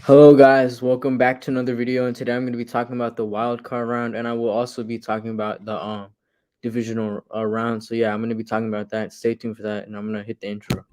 Hello guys, welcome back to another video, and today I'm going to be talking about the wild card round, and I will also be talking about the divisional round. So yeah, I'm going to be talking about that. Stay tuned for that, and I'm going to hit the intro.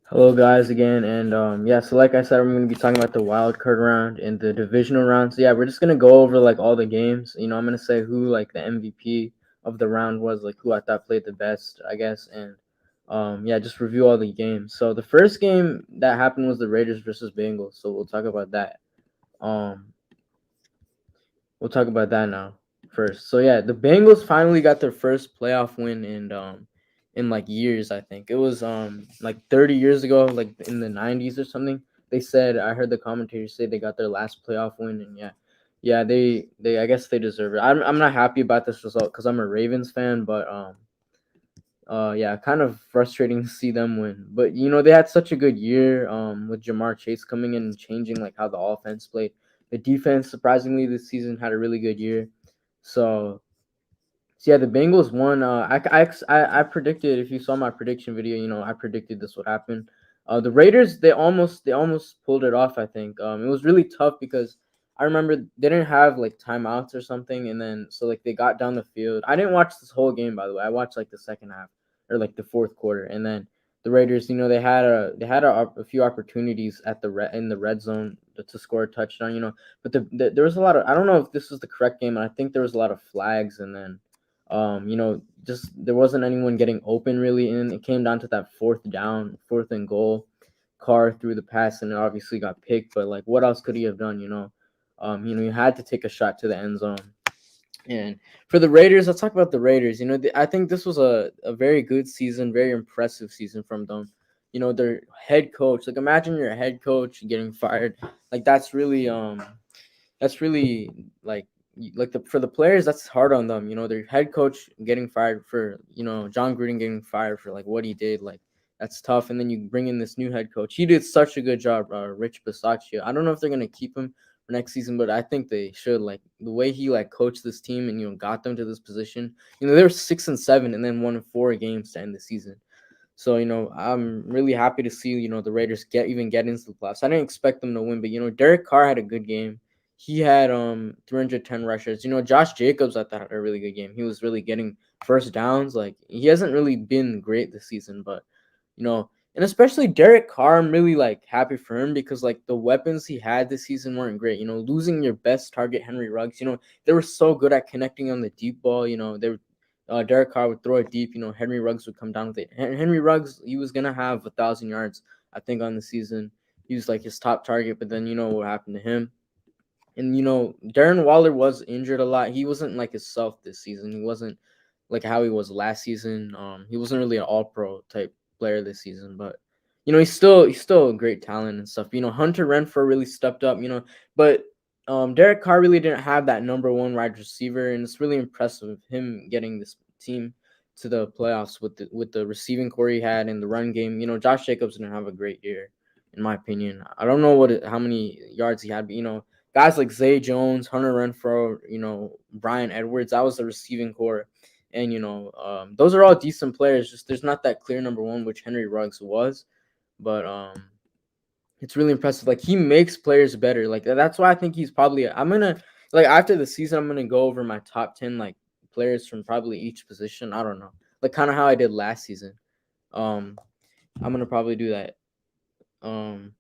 Hello guys again, and yeah, so like I said, I'm going to be talking about the wild card round and the divisional round. So yeah, we're just going to go over like all the games. I'm going to say who like the MVP of the round was, like who I thought played the best, I guess, and yeah, just review all the games. So the first game that happened was the Raiders versus Bengals. So we'll talk about that. Um we'll talk about that now first. So yeah, the Bengals finally got their first playoff win in like years, I think. It was like 30 years ago, like in the 90s or something. They said, I heard the commentators say they got their last playoff win, and yeah. Yeah, they I guess they deserve it. I'm not happy about this result cuz I'm a Ravens fan, but yeah, kind of frustrating to see them win. But they had such a good year with Jamar Chase coming in and changing like how the offense played. The defense, surprisingly, this season had a really good year. So, so yeah, the Bengals won. I predicted, if you saw my prediction video, I predicted this would happen. The Raiders, they almost pulled it off. I think it was really tough because I remember they didn't have like timeouts or something, and then so like they got down the field. I didn't watch this whole game, by the way. I watched like the second half or like the fourth quarter, and then the Raiders, they had a few opportunities at in the red zone to score a touchdown. But there was a lot of, I don't know if this was the correct game, and I think there was a lot of flags, and then just there wasn't anyone getting open really, and it came down to that fourth and goal. Carr threw the pass, and it obviously got picked. But like, what else could he have done? You had to take a shot to the end zone. And for the Raiders, let's talk about the Raiders. I think this was a very good season, very impressive season from them. Their head coach. Like, imagine your head coach getting fired. Like, that's really like the for the players, that's hard on them. Their head coach getting fired for John Gruden getting fired for like what he did. Like, that's tough. And then you bring in this new head coach. He did such a good job, Rich Bisaccia. I don't know if they're gonna keep him for next season, but I think they should. Like, the way he like coached this team and got them to this position. They were 6-7 and then won 4 games to end the season. So, I'm really happy to see, the Raiders get into the playoffs. I didn't expect them to win, but Derek Carr had a good game. He had 310 rushes. Josh Jacobs, I thought, had a really good game. He was really getting first downs. Like, he hasn't really been great this season, but and especially Derek Carr, I'm really like happy for him because like the weapons he had this season weren't great. Losing your best target, Henry Ruggs, they were so good at connecting on the deep ball. They were Derek Carr would throw it deep. Henry Ruggs would come down with it. Henry Ruggs, he was gonna have 1,000 yards, I think, on the season. He was like his top target, but then what happened to him. And Darren Waller was injured a lot. He wasn't like himself this season. He wasn't like how he was last season. He wasn't really an all-pro type player this season, but he's still a great talent and stuff. Hunter Renfrow really stepped up. But Derek Carr really didn't have that number one wide receiver, and it's really impressive him getting this team to the playoffs with the receiving core he had and the run game. Josh Jacobs didn't have a great year, in my opinion. I don't know how many yards he had, but guys like Zay Jones, Hunter Renfrow, Brian Edwards, that was the receiving core. And, those are all decent players. Just there's not that clear number one, which Henry Ruggs was. But it's really impressive. Like, he makes players better. Like, that's why I think he's probably. I'm gonna like after the season, I'm gonna go over my top 10 like players from probably each position. I don't know, like kind of how I did last season. Um, I'm gonna probably do that. Um,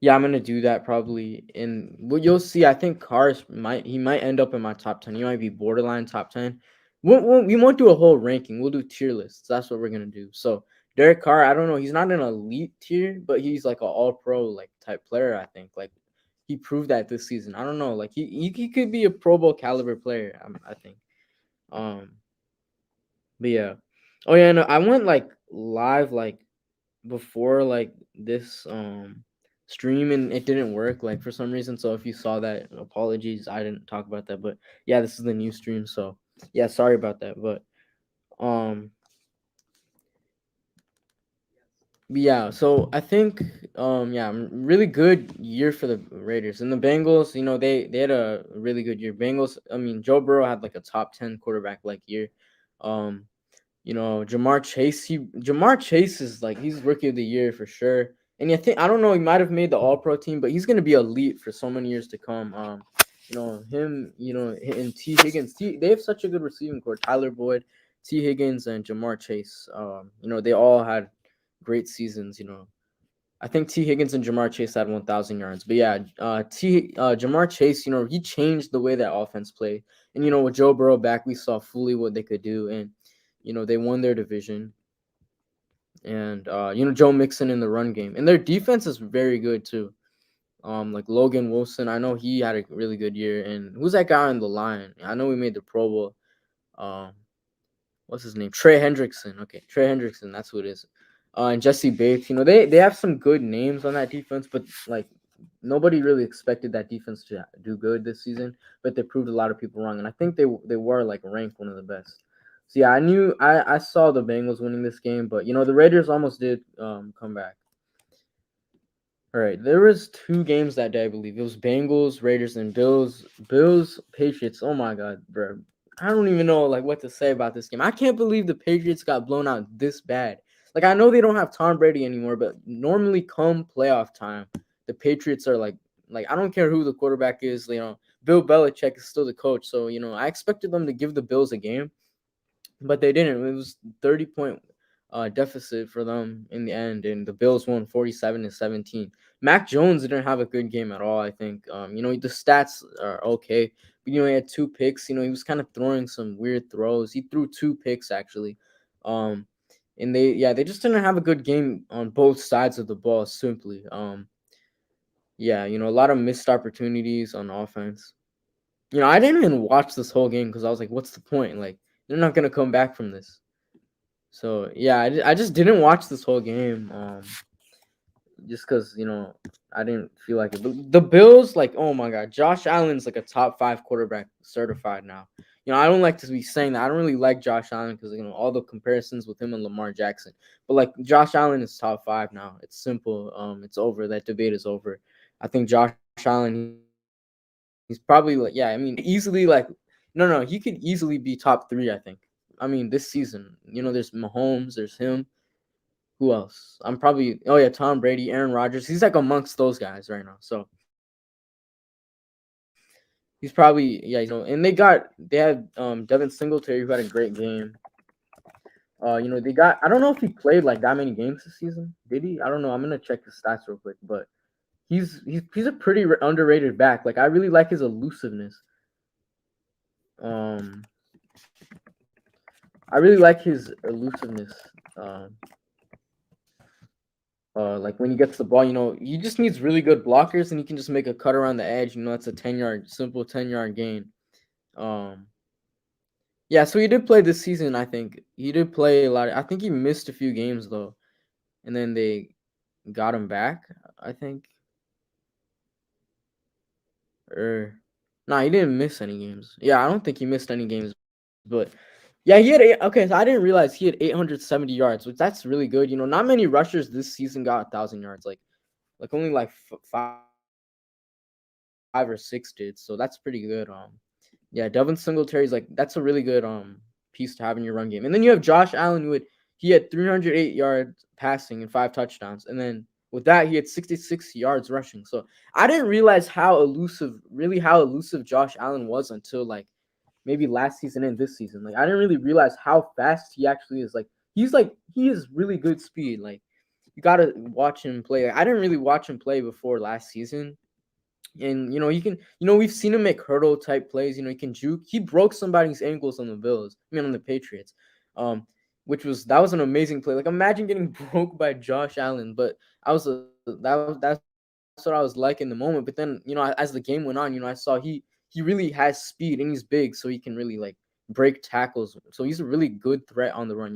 Yeah, I'm gonna do that probably. And what you'll see, I think Cars might end up in my top 10. He might be borderline top 10. we won't do a whole ranking. We'll do tier lists. That's what we're gonna do. So Derek Carr, I don't know. He's not an elite tier, but he's like an all pro like type player. I think like he proved that this season. I don't know. Like he could be a Pro Bowl caliber player. I think. Um, but yeah. Oh yeah, no, I went like live like before like this stream and it didn't work like for some reason. So if you saw that, apologies. I didn't talk about that, but yeah, this is the new stream. So yeah, sorry about that. But um yeah, so I think yeah, really good year for the Raiders. And the Bengals, they had a really good year. Bengals, I mean, Joe Burrow had like a top 10 quarterback like year. Um Jamar Chase is like he's rookie of the year for sure. And I don't know, he might have made the all pro team, but he's gonna be elite for so many years to come. Him, and T Higgins, they have such a good receiving core. Tyler Boyd, T Higgins, and Jamar Chase. They all had great seasons. I think T Higgins and Jamar Chase had 1,000 yards. But yeah, Jamar Chase, he changed the way that offense played. And with Joe Burrow back, we saw fully what they could do. And they won their division. And Joe Mixon in the run game. And their defense is very good too. Like Logan Wilson, I know he had a really good year. And who's that guy on the line? I know we made the Pro Bowl. Um, what's his name? Trey Hendrickson. Okay, Trey Hendrickson. That's who it is. And Jesse Bates. They have some good names on that defense, but like nobody really expected that defense to do good this season. But they proved a lot of people wrong, and I think they were like ranked one of the best. So yeah, I saw the Bengals winning this game, but the Raiders almost did come back. All right, there was two games that day, I believe. It was Bengals, Raiders, and Bills, Patriots. Oh my god, bro. I don't even know like what to say about this game. I can't believe the Patriots got blown out this bad. Like I know they don't have Tom Brady anymore, but normally come playoff time, the Patriots are like I don't care who the quarterback is, Bill Belichick is still the coach. So, I expected them to give the Bills a game, but they didn't. It was 30-point deficit for them in the end, and the Bills won 47-17. Mac Jones didn't have a good game at all. I think the stats are okay, but he had two picks. He was kind of throwing some weird throws. He threw two picks actually, um, and they just didn't have a good game on both sides of the ball. Simply, yeah, a lot of missed opportunities on offense. I didn't even watch this whole game because I was like, what's the point? Like, they're not gonna come back from this. So yeah, I just didn't watch this whole game, just because I didn't feel like it. But the Bills, like, oh my god, Josh Allen's like a top 5 quarterback certified now. I don't like to be saying that. I don't really like Josh Allen because all the comparisons with him and Lamar Jackson. But like Josh Allen is top 5 now. It's simple. It's over. That debate is over. I think Josh Allen, he's probably like, yeah. I mean, easily like, no, he could easily be top 3. I think. I mean, this season, there's Mahomes, there's him. Who else? I'm probably Tom Brady, Aaron Rodgers. He's like amongst those guys right now. So he's probably and they had Devin Singletary who had a great game. They got I don't know if he played like that many games this season. Did he? I don't know. I'm gonna check his stats real quick, but he's a pretty underrated back. Like I really like his elusiveness. Um, I really like his elusiveness. Um, like when he gets the ball, he just needs really good blockers, and he can just make a cut around the edge. It's a 10-yard, simple 10-yard gain. Um, yeah, so he did play this season. I think he did play a lot. I think he missed a few games though, and then they got him back. I think, or he didn't miss any games. Yeah, I don't think he missed any games, but yeah, he had okay. So I didn't realize he had 870 yards, which that's really good. Not many rushers this season got 1,000 yards. Like only like 5 or 6 did, so that's pretty good. Yeah, Devin Singletary's like that's a really good piece to have in your run game. And then you have Josh Allen he had 308 yards passing and 5 touchdowns, and then with that he had 66 yards rushing. So I didn't realize how elusive Josh Allen was until like maybe last season and this season. Like I didn't really realize how fast he actually is. Like he is really good speed. Like you gotta watch him play. Like, I didn't really watch him play before last season. And we've seen him make hurdle type plays. He can juke. He broke somebody's ankles on the Bills. I mean, on the Patriots. Um, which was that was an amazing play. Like, imagine getting broke by Josh Allen. But that's what I was like in the moment. But then, as the game went on, I saw he really has speed and he's big, so he can really like break tackles. So he's a really good threat on the run.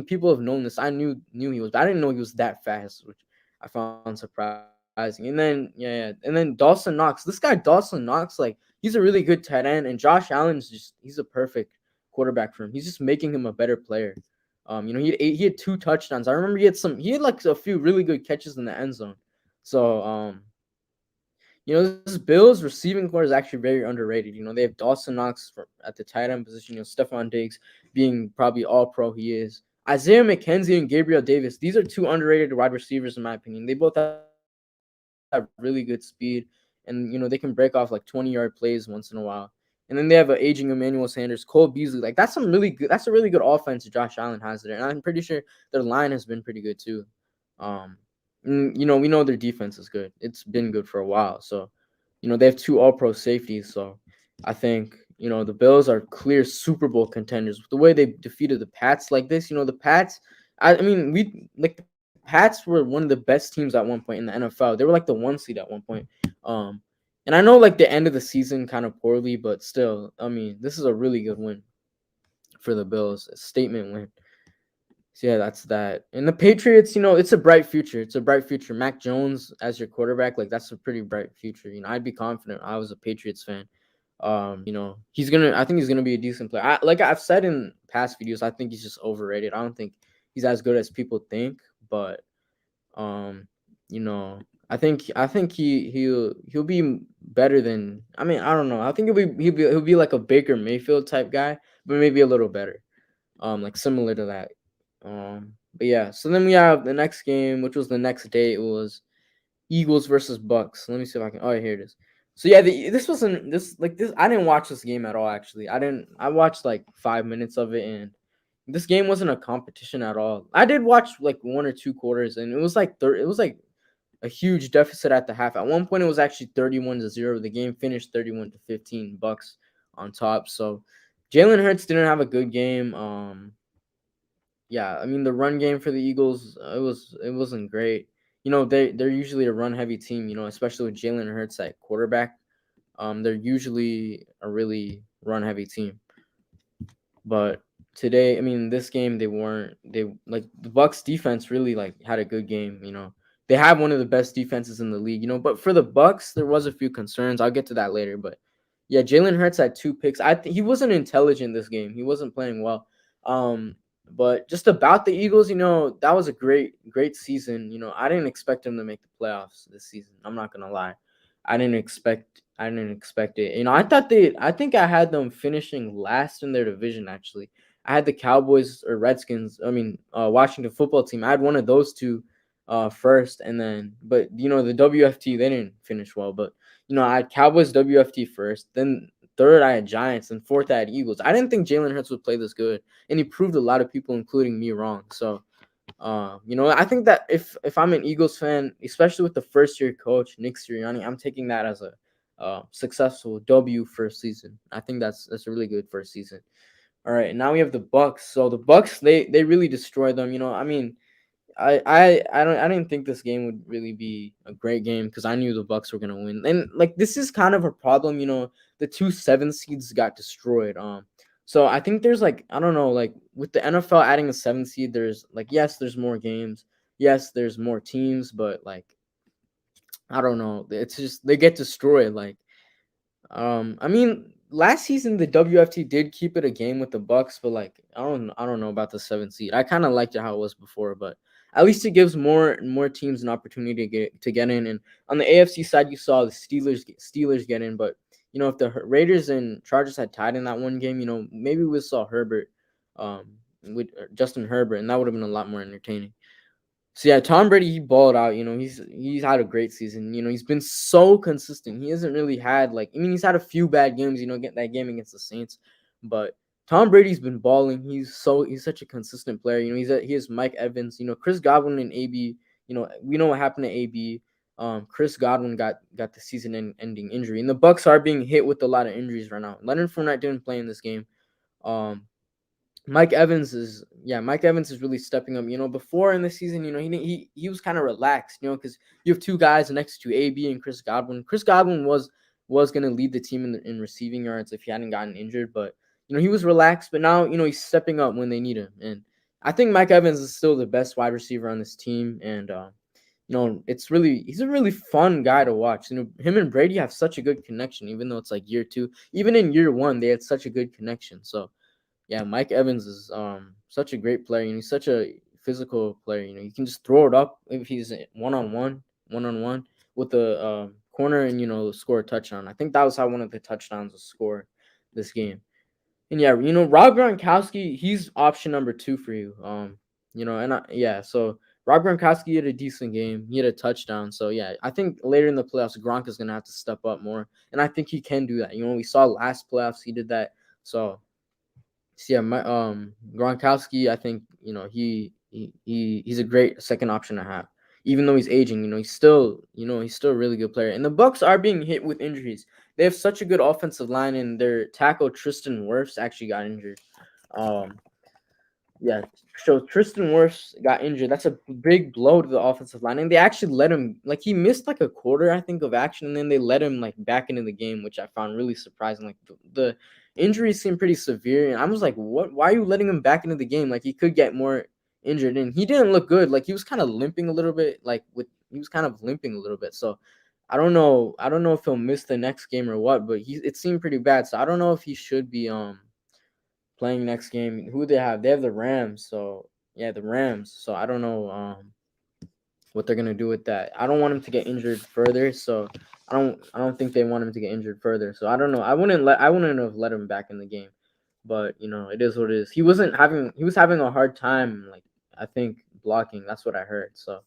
People have known this. I knew he was, but I didn't know he was that fast, which I found surprising. And then Dawson Knox. This guy Dawson Knox, like, he's a really good tight end, and Josh Allen's he's a perfect quarterback for him. He's just making him a better player. He had 2 touchdowns. I remember he had like a few really good catches in the end zone. So this Bills receiving core is actually very underrated. They have Dawson Knox at the tight end position. Stephon Diggs being probably all pro. He is. Isaiah McKenzie and Gabriel Davis. These are 2 underrated wide receivers in my opinion. They both have really good speed, and they can break off like 20-yard plays once in a while. And then they have an aging Emmanuel Sanders, Cole Beasley. Like, that's a really good offense Josh Allen has there, and I'm pretty sure their line has been pretty good too. Um, we know their defense is good. It's been good for a while. So, they have 2 All-Pro safeties. So, I think the Bills are clear Super Bowl contenders with the way they defeated the Pats like this. The Pats. The Pats were one of the best teams at one point in the NFL. They were like the 1 seed at one point. Um, and I know like the end of the season kind of poorly, but still, this is a really good win for the Bills. A statement win. So yeah, that's that. And the Patriots, it's a bright future. It's a bright future. Mac Jones as your quarterback, like, that's a pretty bright future. I'd be confident. I was a Patriots fan. I think he's gonna be a decent player. Like I've said in past videos, I think he's just overrated. I don't think he's as good as people think. But um, you know, I think he'll be better than. I don't know. I think he'll be like a Baker Mayfield type guy, but maybe a little better. Like similar to that. But yeah. So then we have the next game, which was the next day. It was Eagles versus Bucks. Let me see if I can. Oh, here it is. So yeah, this wasn't this like this. I didn't watch this game at all. Actually, I didn't. I watched like 5 minutes of it, and this game wasn't a competition at all. I did watch like 1 or 2 quarters, and it was like it was like a huge deficit at the half. At one point, it was actually 31-0. The game finished 31-15. Bucks on top. So Jalen Hurts didn't have a good game. Yeah, the run game for the Eagles, it wasn't great. They're usually a run heavy team. Especially with Jalen Hurts at quarterback. They're usually a really run heavy team. But today, this game they weren't. They like the Bucks defense really like had a good game. They have one of the best defenses in the league. But for the Bucks, there was a few concerns. I'll get to that later. But yeah, Jalen Hurts had 2 picks. I think he wasn't intelligent this game. He wasn't playing well. But just about the Eagles, that was a great season. I didn't expect them to make the playoffs this season. I'm not gonna lie. I didn't expect it. I think I had them finishing last in their division actually. I had the Cowboys or Redskins, Washington football team. I had one of those two first, and then but the WFT they didn't finish well, but I had Cowboys WFT first, then third I had Giants, and fourth I had Eagles. I didn't think Jalen Hurts would play this good, and he proved a lot of people, including me, wrong. So I think that if I'm an Eagles fan, especially with the first year coach Nick Sirianni, I'm taking that as a successful W first season. I think that's a really good first season. All right, and now we have the Bucks. So the Bucks, they really destroyed them. I didn't think this game would really be a great game because I knew the Bucks were gonna win. And like this is kind of a problem, the 2 7 seeds got destroyed. So I think there's like I don't know, like with the NFL adding a 7 seed, there's like yes, there's more games, yes, there's more teams, but like I don't know, it's just they get destroyed. Like last season the WFT did keep it a game with the Bucks, but like I don't know about the 7 seed. I kind of liked it how it was before, but at least it gives more teams an opportunity to get in. And on the AFC side, you saw the Steelers get in, but if the Raiders and Chargers had tied in that one game, maybe we saw Herbert, with Justin Herbert, and that would have been a lot more entertaining. So yeah, Tom Brady, he balled out. He's had a great season. He's been so consistent. He hasn't really had he's had a few bad games. Get that game against the Saints, but Tom Brady's been balling. He's such a consistent player. He has Mike Evans. Chris Godwin and AB. We know what happened to AB. Chris Godwin got the season-ending injury, and the Bucks are being hit with a lot of injuries right now. Leonard Fournette didn't play in this game. Um, Mike Evans is really stepping up. Before in the season, he was kind of relaxed. Because you have two guys next to AB and Chris Godwin. Chris Godwin was gonna lead the team in receiving yards if he hadn't gotten injured, but he was relaxed. But now he's stepping up when they need him, and I think Mike Evans is still the best wide receiver on this team, and he's a really fun guy to watch. Him and Brady have such a good connection, even though it's like year two. Even in year one, they had such a good connection. So yeah, Mike Evans is such a great player. He's such a physical player. You can just throw it up if he's one on one with the corner, and score a touchdown. I think that was how one of the touchdowns was scored this game. And yeah, Rob Gronkowski, he's option number two for you. So Rob Gronkowski had a decent game. He had a touchdown. So yeah, I think later in the playoffs, Gronk is gonna have to step up more, and I think he can do that. We saw last playoffs he did that. So yeah, my Gronkowski, I think he's a great second option to have. Even though he's aging, he's still a really good player. And the Bucks are being hit with injuries. They have such a good offensive line, and their tackle Tristan Wirfs actually got injured. Um, yeah, so Tristan Wirfs got injured. That's a big blow to the offensive line, and they actually let him he missed like a quarter, I think, of action, and then they let him back into the game, which I found really surprising. The injuries seemed pretty severe, and I was like, "What? Why are you letting him back into the game? He could get more injured." And he didn't look good. He was kind of limping a little bit. He was kind of limping a little bit. So I don't know. I don't know if he'll miss the next game or what, but it seemed pretty bad. So I don't know if he should be playing next game. Who they have? They have the Rams. So yeah, the Rams. So I don't know what they're gonna do with that. I don't want him to get injured further. So I don't think they want him to get injured further. So I don't know. I wouldn't have let him back in the game. But it is what it is. He was having a hard time, I think, blocking. That's what I heard. So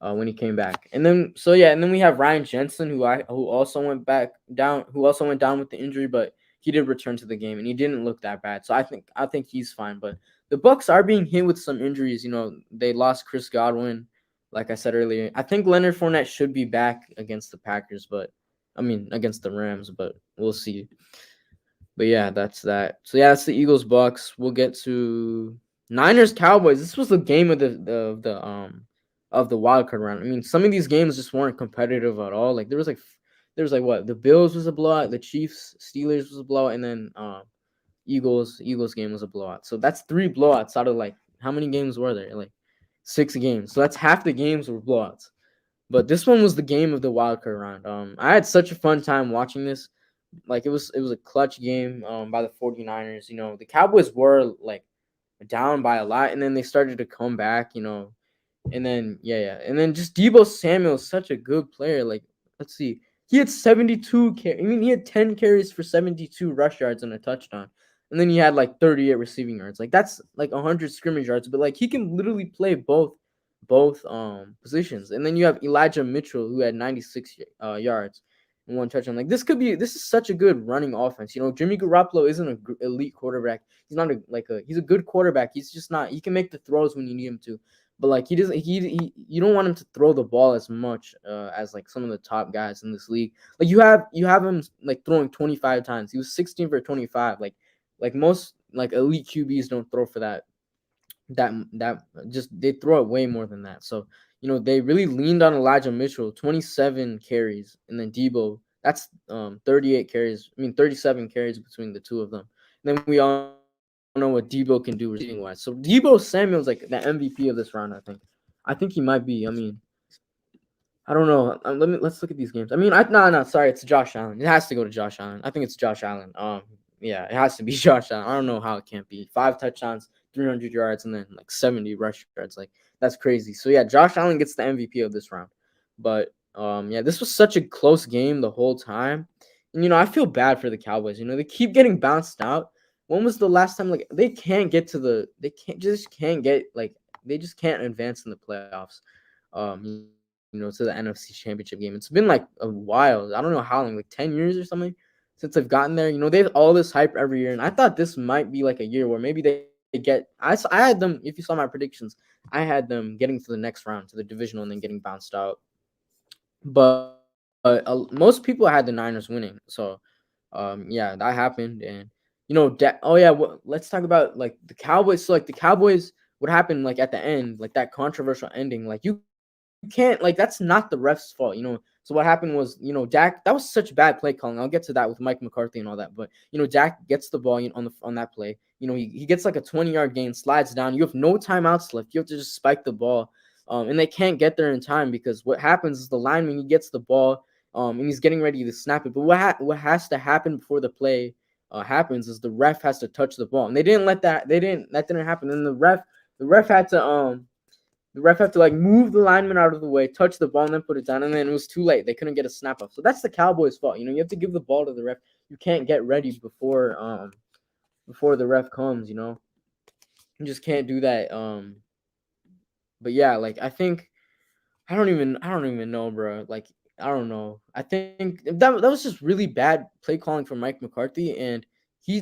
when he came back. And then we have Ryan Jensen, who also went down with the injury, but he did return to the game, and he didn't look that bad. So I think he's fine. But the Bucks are being hit with some injuries. They lost Chris Godwin, like I said earlier. I think Leonard Fournette should be back against the Packers, but I mean against the Rams, but we'll see. But yeah, that's that. So yeah, that's the Eagles Bucks. We'll get to Niners Cowboys. This was the game of the wild card round. I mean, some of these games just weren't competitive at all. There was what, the Bills was a blowout, the Chiefs Steelers was a blowout, and then Eagles game was a blowout. So that's three blowouts out of how many games were there? Six games. So that's half the games were blowouts. But this one was the game of the wild card round. I had such a fun time watching this. It was a clutch game by the 49ers. The Cowboys were down by a lot, and then they started to come back, and then and then just Debo Samuel is such a good player. Let's see, he had 72 he had 10 carries for 72 rush yards and a touchdown, and then he had 38 receiving yards. That's 100 scrimmage yards, but he can literally play both positions. And then you have Elijah Mitchell, who had 96 yards and one touchdown. This is such a good running offense. Jimmy Garoppolo isn't an elite quarterback. He's not he's a good quarterback. He's just not. He can make the throws when you need him to, but he doesn't. You don't want him to throw the ball as much as some of the top guys in this league. You have him throwing 25 times. He was 16 for 25. Most elite QBs don't throw for that just they throw it way more than that. So they really leaned on Elijah Mitchell, 27 carries, and then Debo, that's 38 carries. I mean 37 carries between the two of them. And then we all know what Debo can do receiving wise. So Debo Samuel's the MVP of this round. I think he might be. I don't know. Let's look at these games. I mean, no, sorry, it's Josh Allen. It has to go to Josh Allen. I think it's Josh Allen. Yeah, it has to be Josh Allen. I don't know how it can't be 5 touchdowns, 300 yards, and then 70 rush yards. That's crazy. So yeah, Josh Allen gets the MVP of this round. But yeah, this was such a close game the whole time. And I feel bad for the Cowboys. They keep getting bounced out. When was the last time they can't get to they just can't advance in the playoffs. To the NFC Championship game. It's been a while. I don't know how long, 10 years or something since they've gotten there. They have all this hype every year, and I thought this might be a year where maybe they get. I had them. If you saw my predictions, I had them getting to the next round, to the divisional, and then getting bounced out. but most people had the Niners winning. So yeah, that happened. And oh yeah, let's talk about like the Cowboys. So like the Cowboys, what happened like at the end, like that controversial ending, like you can't, like that's not the ref's fault. So what happened was, Dak, that was such bad play calling. I'll get to that with Mike McCarthy and all that. But Dak gets the ball, on that play. He gets like a 20-yard gain, slides down. You have no timeouts left. You have to just spike the ball. And they can't get there in time because what happens is the lineman, he gets the ball, and he's getting ready to snap it. But what has to happen before the play happens is the ref has to touch the ball, and they didn't let that. They didn't. That didn't happen. And the ref had to like move the lineman out of the way, touch the ball, and then put it down. And then it was too late. They couldn't get a snap off. So that's the Cowboys' fault. You have to give the ball to the ref. You can't get ready before the ref comes. You just can't do that. But yeah, like I don't even know, bro. Like I don't know. I think that was just really bad play calling from Mike McCarthy, and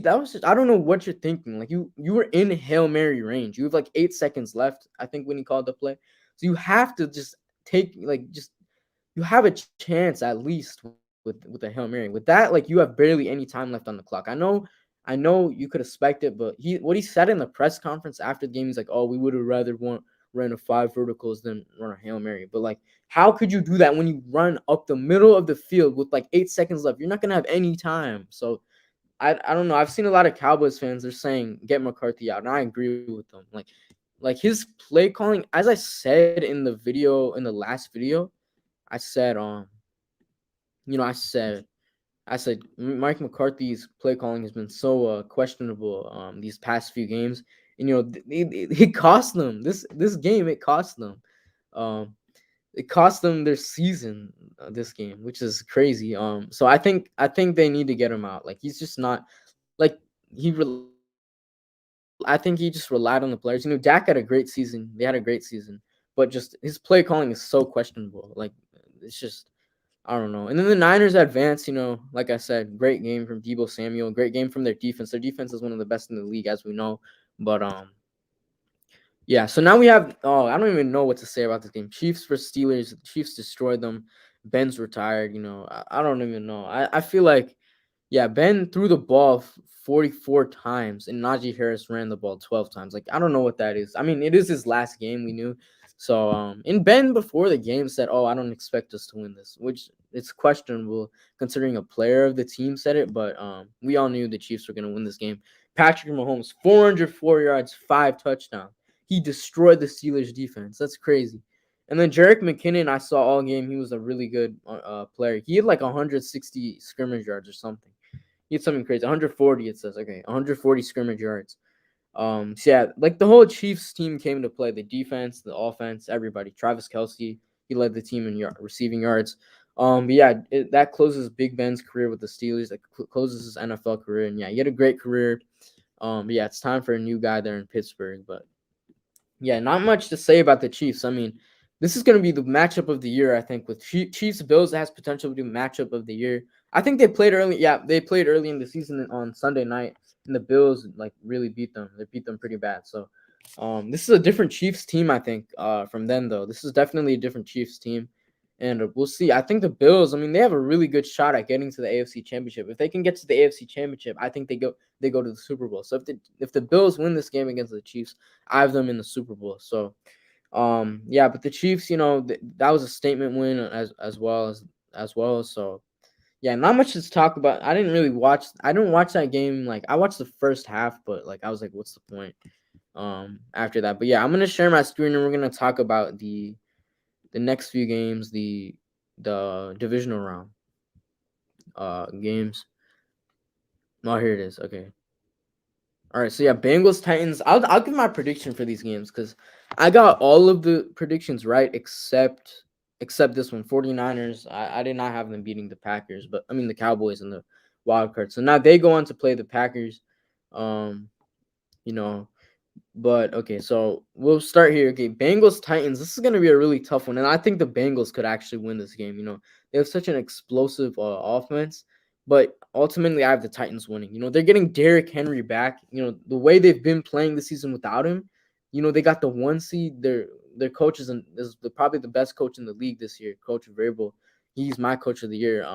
that was just, I don't know what you're thinking. Like you were in Hail Mary range. You have like 8 seconds left, I think, when he called the play. So you have to just take like just you have a chance at least with a Hail Mary. With that, like you have barely any time left on the clock. I know you could expect it, but what he said in the press conference after the game, he's like, "Oh, we would have rather ran a 5 verticals than run a Hail Mary." But like, how could you do that when you run up the middle of the field with like 8 seconds left? You're not gonna have any time. So I don't know. I've seen a lot of Cowboys fans. They're saying get McCarthy out, and I agree with them. Like his play calling, as I said in the last video, I said I said Mike McCarthy's play calling has been so questionable these past few games, and it cost them this game. It cost them. Um, it cost them their season this game, which is crazy. So I think they need to get him out. Like he's just not like I think he just relied on the players. Dak had a great season. They had a great season, but just his play calling is so questionable. Like it's just I don't know. And then the Niners advance, like I said, great game from Debo Samuel, great game from their defense. Their defense is one of the best in the league, as we know. But yeah, so now we have I don't even know what to say about this game. Chiefs versus Steelers. The Chiefs destroyed them. Ben's retired. I don't even know. I feel like yeah, Ben threw the ball 44 times and Najee Harris ran the ball 12 times. Like I don't know what that is. I mean, it is his last game, we knew. So and Ben before the game said, "Oh, I don't expect us to win this," which it's questionable considering a player of the team said it, but we all knew the Chiefs were going to win this game. Patrick Mahomes, 404 yards, 5 touchdowns. He destroyed the Steelers defense. That's crazy. And then Jerick McKinnon, I saw all game. He was a really good player. He had like 160 scrimmage yards or something. He had something crazy. 140, it says. Okay, 140 scrimmage yards. So yeah, like the whole Chiefs team came to play. The defense, the offense, everybody. Travis Kelsey, he led the team in receiving yards. But yeah, that closes Big Ben's career with the Steelers. That closes his NFL career. And yeah, he had a great career. But yeah, it's time for a new guy there in Pittsburgh. But yeah, not much to say about the Chiefs. I mean, this is going to be the matchup of the year, I think, with Chiefs Bills. Has potential to be matchup of the year. I think they played early. Yeah, they played early in the season on Sunday night, and the Bills like really beat them. They beat them pretty bad. So, this is a different Chiefs team, I think. From then though, this is definitely a different Chiefs team, and we'll see. I think the Bills. I mean, they have a really good shot at getting to the AFC Championship. If they can get to the AFC Championship, I think they go to the Super Bowl. So if the Bills win this game against the Chiefs, I have them in the Super Bowl. So, yeah, but the Chiefs, that was a statement win as well. So, yeah, not much to talk about. I didn't watch that game. Like, I watched the first half, but like, I was like, what's the point? After that, but yeah, I'm gonna share my screen and we're gonna talk about the next few games, the divisional round games. Oh, here it is. Okay. All right, so yeah, Bengals Titans. I'll give my prediction for these games because I got all of the predictions right except this one. 49ers. I did not have them beating the Packers, but I mean the Cowboys and the wild card. So now they go on to play the Packers. Um, you know, but okay, so we'll start here. Okay, Bengals Titans. This is gonna be a really tough one, and I think the Bengals could actually win this game. They have such an explosive offense, but ultimately I have the Titans winning. They're getting Derrick Henry back. The way they've been playing this season without him. They got the 1 seed. Their coach is probably the best coach in the league this year, Coach Vrabel. He's my coach of the year.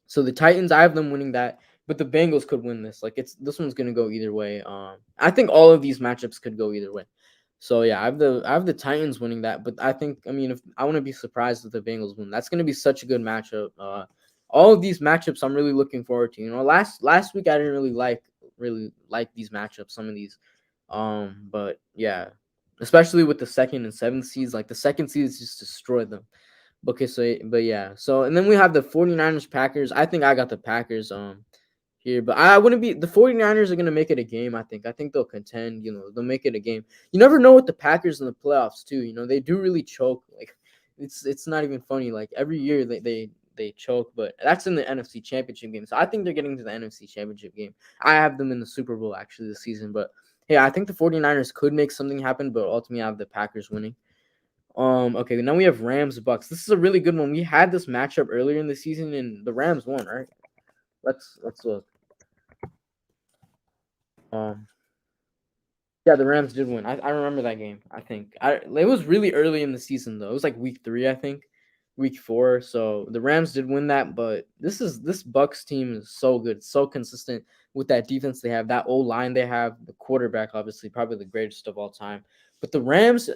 So the Titans, I have them winning that, but the Bengals could win this. Like this one's gonna go either way. I think all of these matchups could go either way. So yeah, I have the Titans winning that, but I mean if I want to be surprised if the Bengals win. That's gonna be such a good matchup. All of these matchups I'm really looking forward to. Last week I didn't really like these matchups. Some of these, but yeah, especially with the second and seventh seeds. Like the second seeds just destroyed them. Okay, so but yeah. So and then we have the 49ers Packers. I think I got the Packers here, but I wouldn't be the 49ers are going to make it a game, I think. I think they'll contend, they'll make it a game. You never know with the Packers in the playoffs too. They do really choke. Like it's not even funny. Like every year they choke, but that's in the NFC Championship game. So I think they're getting to the NFC Championship game. I have them in the Super Bowl actually this season, but hey, I think the 49ers could make something happen, but ultimately I have the Packers winning. Okay, now we have Rams Bucks. This is a really good one. We had this matchup earlier in the season and the Rams won, right? Let's look. Um yeah, the Rams did win. I remember that game. I think it was really early in the season though. It was like week 3, I think, week 4. So the Rams did win that, but this Bucks team is so good, so consistent with that defense they have, that old line they have, the quarterback obviously probably the greatest of all time. But the Rams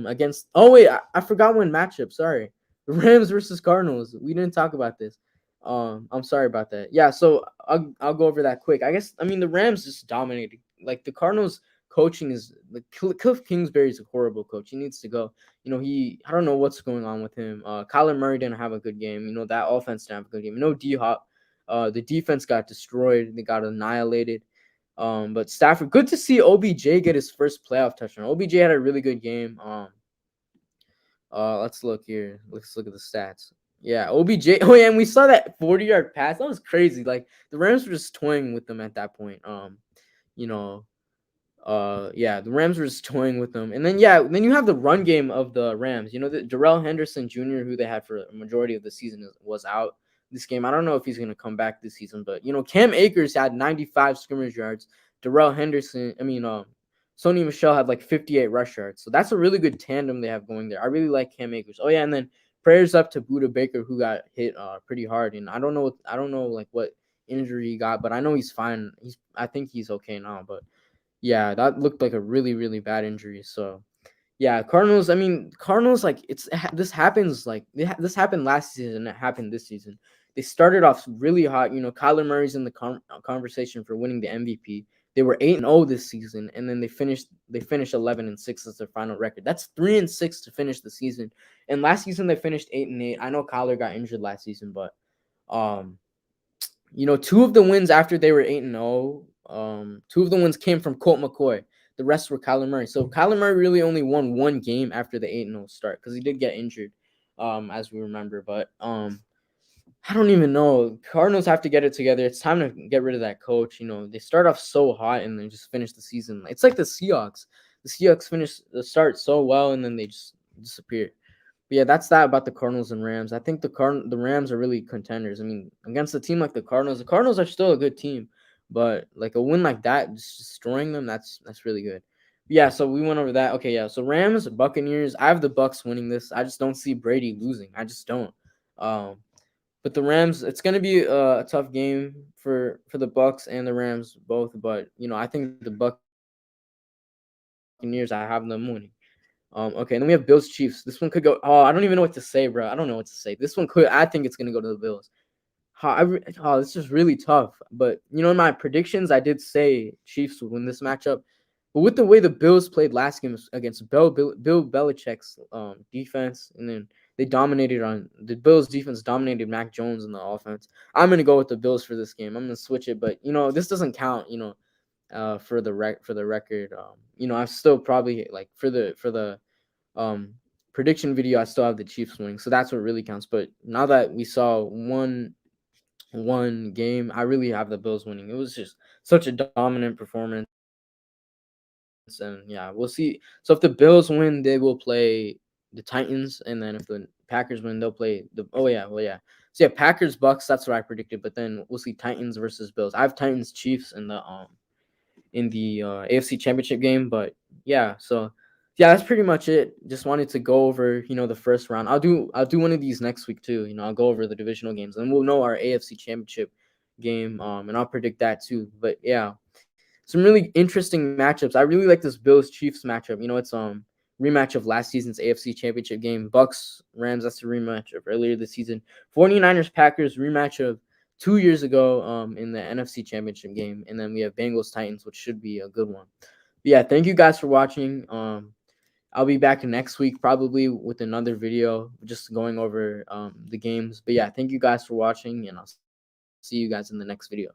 against wait, I forgot one matchup. Sorry, the Rams versus Cardinals. We didn't talk about this. I'm sorry about that. Yeah, so I'll go over that quick. I mean the Rams just dominated. Like the Cardinals coaching is like Cliff Kingsbury is a horrible coach. He needs to go. I don't know what's going on with him. Kyler Murray didn't have a good game. That offense didn't have a good game. No D Hop. The defense got destroyed. They got annihilated. But Stafford, good to see OBJ get his first playoff touchdown. OBJ had a really good game. Let's look here. Let's look at the stats. Yeah, OBJ. Oh yeah, and we saw that 40-yard pass. That was crazy. Like the Rams were just toying with them at that point. You know, yeah, the Rams were just toying with them. And then then you have the run game of the Rams. That Darrell Henderson Jr., who they had for a majority of the season, was out this game. I don't know if he's gonna come back this season, but Cam Akers had 95 scrimmage yards. Darrell Henderson, Sony Michel had like 58 rush yards. So that's a really good tandem they have going there. I really like Cam Akers. Oh yeah, and then prayers up to Buda Baker, who got hit pretty hard. And I don't know like what injury he got, but I know he's fine. I think he's okay now, but yeah, that looked like a really, really bad injury. So, yeah, Cardinals. I mean, Cardinals. Like this happens. Like this happened last season. And it happened this season. They started off really hot. Kyler Murray's in the conversation for winning the MVP. They were 8-0 this season, and then they finished 11-6 as their final record. That's 3-6 to finish the season. And last season they finished 8-8. I know Kyler got injured last season, but um, two of the wins after they were 8-0, two of the wins came from Colt McCoy. The rest were Kyler Murray. So Kyler Murray really only won one game after the 8-0 start because he did get injured, as we remember. But I don't even know. Cardinals have to get it together. It's time to get rid of that coach. They start off so hot and then just finish the season. It's like the Seahawks. The Seahawks finish the start so well and then they just disappear. But yeah, that's that about the Cardinals and Rams. I think the Rams are really contenders. I mean, against a team like the Cardinals are still a good team, but like a win like that, just destroying them, that's really good. But yeah, so we went over that. Okay, yeah. So Rams, Buccaneers. I have the Bucks winning this. I just don't see Brady losing. I just don't. Um, but the Rams, it's gonna be a tough game for the Bucks and the Rams both. But I think the Buccaneers, I have them winning. Okay, and then we have Bills Chiefs. This one could go. Oh, I don't even know what to say, bro. I don't know what to say. This one could. I think it's gonna go to the Bills. This is really tough. But in my predictions, I did say Chiefs would win this matchup. But with the way the Bills played last game against Bill Belichick's defense, and then the Bills defense dominated Mac Jones in the offense. I'm gonna go with the Bills for this game. I'm gonna switch it, but this doesn't count. For the record. I'm still probably like for the um prediction video, I still have the Chiefs winning, so that's what really counts. But now that we saw one game, I really have the Bills winning. It was just such a dominant performance, and yeah, we'll see. So if the Bills win, they will play the Titans, and then if the Packers win, they'll play the. Oh yeah, well yeah. So yeah, Packers Bucks. That's what I predicted. But then we'll see Titans versus Bills. I have Titans Chiefs in the AFC Championship game. But yeah, so Yeah, that's pretty much it. Just wanted to go over, the first round. I'll do one of these next week too. I'll go over the divisional games, and we'll know our AFC Championship game. And I'll predict that too. But yeah, some really interesting matchups. I really like this Bills Chiefs matchup. It's rematch of last season's AFC Championship game. Bucks Rams, that's a rematch of earlier this season. 49ers Packers rematch of 2 years ago in the NFC Championship game, and then we have Bengals Titans, which should be a good one. But yeah, thank you guys for watching. I'll be back next week probably with another video just going over the games. But yeah, thank you guys for watching, and I'll see you guys in the next video.